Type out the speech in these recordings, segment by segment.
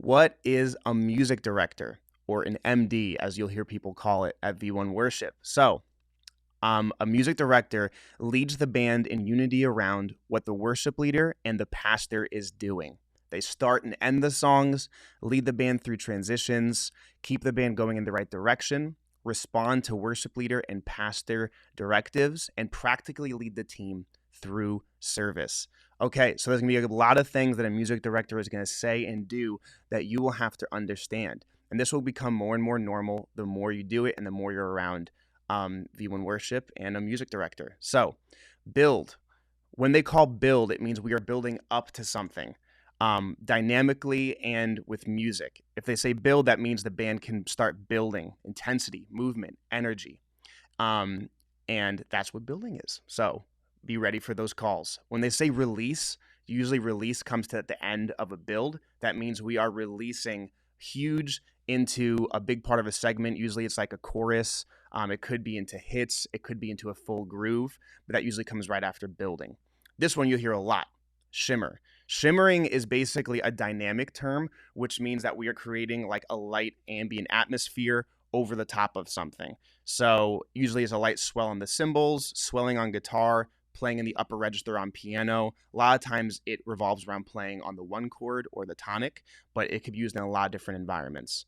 What is a music director, or an MD, as you'll hear people call it at V1 Worship? A music director leads the band in unity around what the worship leader and the pastor is doing. They start and end the songs, lead the band through transitions, keep the band going in the right direction, respond to worship leader and pastor directives, and practically lead the team through service. Okay, so there's gonna be a lot of things that a music director is gonna say and do that you will have to understand. And this will become more and more normal the more you do it and the more you're around V1 Worship and a music director. So, build. When they call build, it means we are building up to something dynamically and with music. If they say build, that means the band can start building intensity, movement, energy. Um, and that's what building is. So, be ready for those calls. When they say release, usually release comes to the end of a build. That means we are releasing huge into a big part of a segment. Usually it's like a chorus. It could be into hits. It could be into a full groove, but that usually comes right after building. This one you'll hear a lot. Shimmer. Shimmering is basically a dynamic term, which means that we are creating like a light ambient atmosphere over the top of something. So usually it's a light swell on the cymbals, swelling on guitar, playing in the upper register on piano. A lot of times it revolves around playing on the one chord or the tonic, but it could be used in a lot of different environments.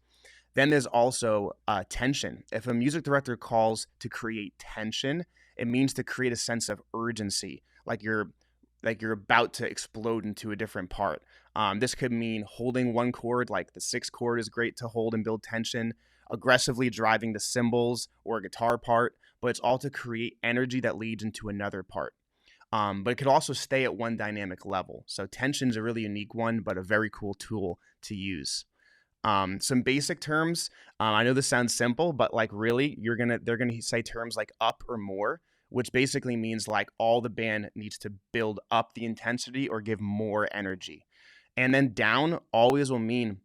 Then there's also tension. If a music director calls to create tension, it means to create a sense of urgency, like you're about to explode into a different part. This could mean holding one chord, like the sixth chord is great to hold and build tension, aggressively driving the cymbals or a guitar part, but it's all to create energy that leads into another part. But it could also stay at one dynamic level. So tension is a really unique one, but a very cool tool to use. Some basic terms. I know this sounds simple, but like really, they're gonna say terms like up or more, which basically means like all the band needs to build up the intensity or give more energy. And then down always will mean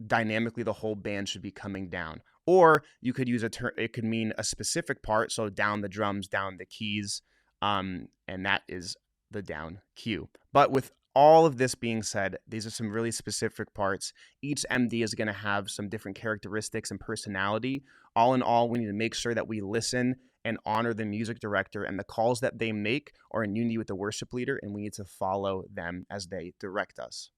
dynamically the whole band should be coming down. Or you could use a term, it could mean a specific part. So down the drums, down the keys, and that is the down cue. But with all of this being said, these are some really specific parts. Each MD is going to have some different characteristics and personality. All in all, we need to make sure that we listen and honor the music director, and the calls that they make are in unity with the worship leader, and we need to follow them as they direct us.